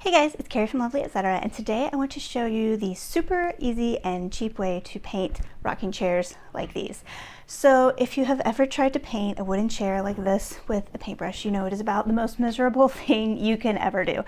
Hey guys, it's Carrie from Lovely Etc. and today I want to show you the super easy and cheap way to paint rocking chairs like these. So if you have ever tried to paint a wooden chair like this with a paintbrush, you know it is about the most miserable thing you can ever do.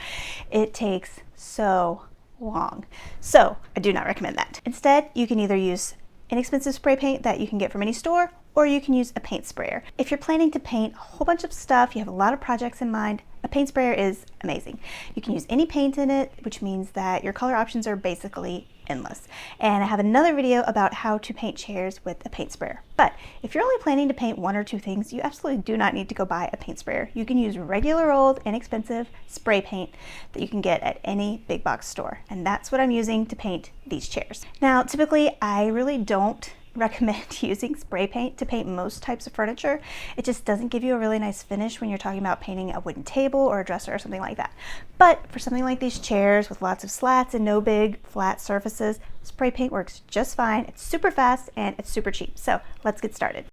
It takes so long. So I do not recommend that. Instead, you can either use inexpensive spray paint that you can get from any store, or you can use a paint sprayer. If you're planning to paint a whole bunch of stuff, you have a lot of projects in mind, a paint sprayer is amazing. You can use any paint in it, which means that your color options are basically endless. And I have another video about how to paint chairs with a paint sprayer. But if you're only planning to paint one or two things, you absolutely do not need to go buy a paint sprayer. You can use regular old inexpensive spray paint that you can get at any big box store. And that's what I'm using to paint these chairs. Now, typically I really don't recommend using spray paint to paint most types of furniture. It just doesn't give you a really nice finish when you're talking about painting a wooden table or a dresser or something like that. But for something like these chairs with lots of slats and no big flat surfaces, spray paint works just fine. It's super fast and it's super cheap. So let's get started.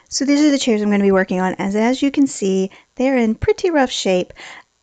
So these are the chairs I'm going to be working on, as you can see, they're in pretty rough shape.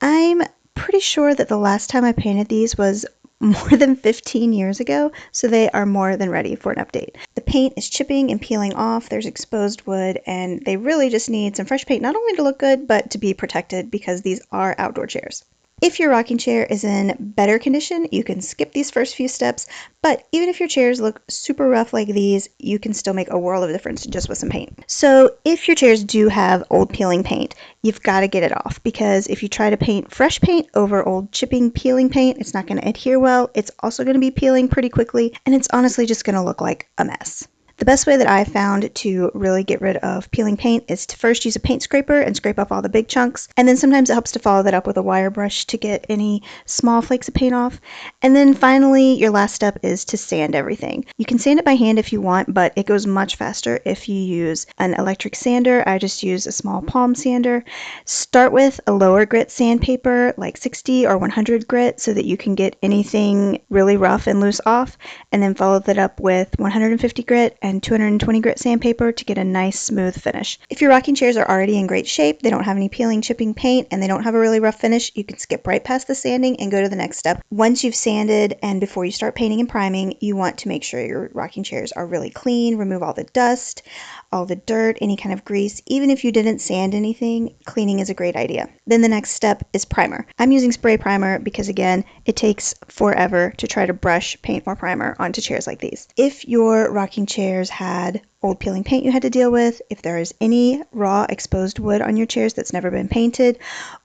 I'm pretty sure that the last time I painted these was more than 15 years ago, so they are more than ready for an update. The paint is chipping and peeling off, there's exposed wood, and they really just need some fresh paint, not only to look good, but to be protected because these are outdoor chairs. If your rocking chair is in better condition, you can skip these first few steps, but even if your chairs look super rough like these, you can still make a world of difference just with some paint. So if your chairs do have old peeling paint, you've got to get it off, because if you try to paint fresh paint over old chipping peeling paint, it's not going to adhere well, it's also going to be peeling pretty quickly, and it's honestly just going to look like a mess. The best way that I've found to really get rid of peeling paint is to first use a paint scraper and scrape off all the big chunks, and then sometimes it helps to follow that up with a wire brush to get any small flakes of paint off. And then finally, your last step is to sand everything. You can sand it by hand if you want, but it goes much faster if you use an electric sander. I just use a small palm sander. Start with a lower grit sandpaper, like 60 or 100 grit, so that you can get anything really rough and loose off, and then follow that up with 150 grit and 220 grit sandpaper to get a nice smooth finish. If your rocking chairs are already in great shape, they don't have any peeling, chipping paint, and they don't have a really rough finish, you can skip right past the sanding and go to the next step. Once you've sanded and before you start painting and priming, you want to make sure your rocking chairs are really clean, remove all the dust, all the dirt, any kind of grease. Even if you didn't sand anything, cleaning is a great idea. Then the next step is primer. I'm using spray primer because, again, it takes forever to try to brush paint or primer onto chairs like these. If your rocking chairs had old peeling paint you had to deal with, if there is any raw exposed wood on your chairs that's never been painted,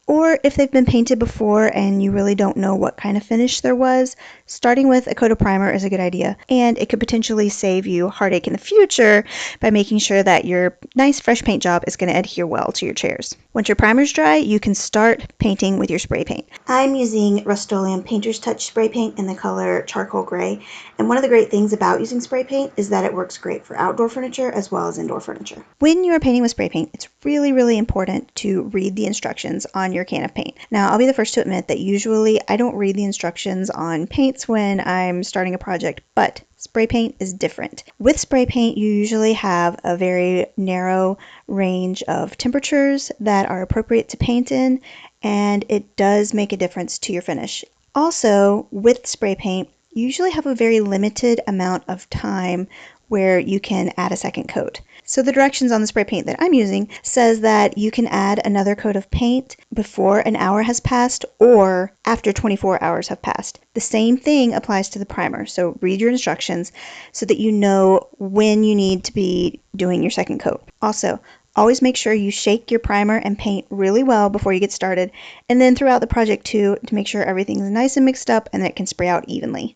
or if they've been painted before and you really don't know what kind of finish there was, starting with a coat of primer is a good idea, and it could potentially save you heartache in the future by making sure that your nice fresh paint job is going to adhere well to your chairs. Once your primer's dry, you can start painting with your spray paint. I'm using Rustoleum Painter's Touch spray paint in the color charcoal gray, and one of the great things about using spray paint is that it works great for outdoor furniture as well as indoor furniture. When you are painting with spray paint, it's really important to read the instructions on your can of paint. Now, I'll be the first to admit that usually I don't read the instructions on paints when I'm starting a project, but spray paint is different. With spray paint, you usually have a very narrow range of temperatures that are appropriate to paint in, and it does make a difference to your finish. Also, with spray paint, you usually have a very limited amount of time where you can add a second coat. So the directions on the spray paint that I'm using says that you can add another coat of paint before an hour has passed or after 24 hours have passed. The same thing applies to the primer, so read your instructions so that you know when you need to be doing your second coat. Also, always make sure you shake your primer and paint really well before you get started, and then throughout the project too, to make sure everything's nice and mixed up and that it can spray out evenly.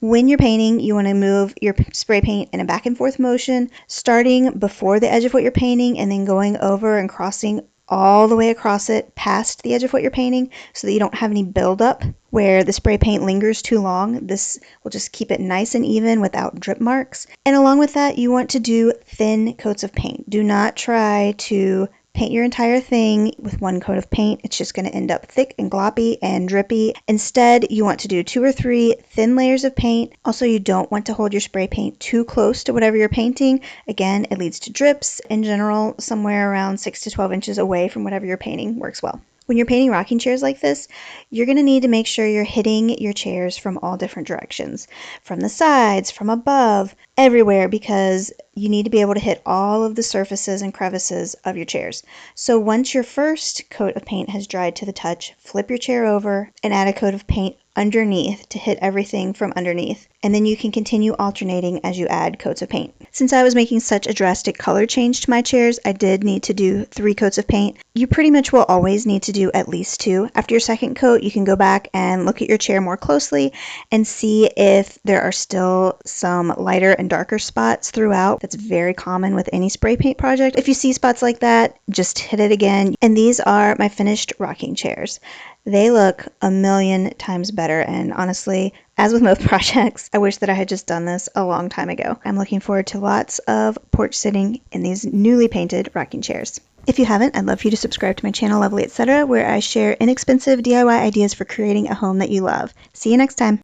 When you're painting, you want to move your spray paint in a back and forth motion, starting before the edge of what you're painting and then going over and crossing all the way across it past the edge of what you're painting so that you don't have any buildup where the spray paint lingers too long. This will just keep it nice and even without drip marks. And along with that, you want to do thin coats of paint. Do not try to paint your entire thing with one coat of paint. It's just going to end up thick and gloppy and drippy. Instead, you want to do 2 or 3 thin layers of paint. Also, you don't want to hold your spray paint too close to whatever you're painting. Again, it leads to drips. In general, somewhere around 6 to 12 inches away from whatever you're painting works well. When you're painting rocking chairs like this, you're going to need to make sure you're hitting your chairs from all different directions, from the sides, from above, everywhere, because you need to be able to hit all of the surfaces and crevices of your chairs. So once your first coat of paint has dried to the touch, flip your chair over and add a coat of paint underneath to hit everything from underneath, and then you can continue alternating as you add coats of paint. Since I was making such a drastic color change to my chairs, I did need to do 3 coats of paint. You pretty much will always need to do at least 2. After your second coat, you can go back and look at your chair more closely and see if there are still some lighter and darker spots throughout. That's very common with any spray paint project. If you see spots like that, just hit it again. And these are my finished rocking chairs. They look a million times better, and honestly, as with most projects, I wish that I had just done this a long time ago. I'm looking forward to lots of porch sitting in these newly painted rocking chairs. If you haven't, I'd love for you to subscribe to my channel, Lovely Etc., where I share inexpensive DIY ideas for creating a home that you love. See you next time.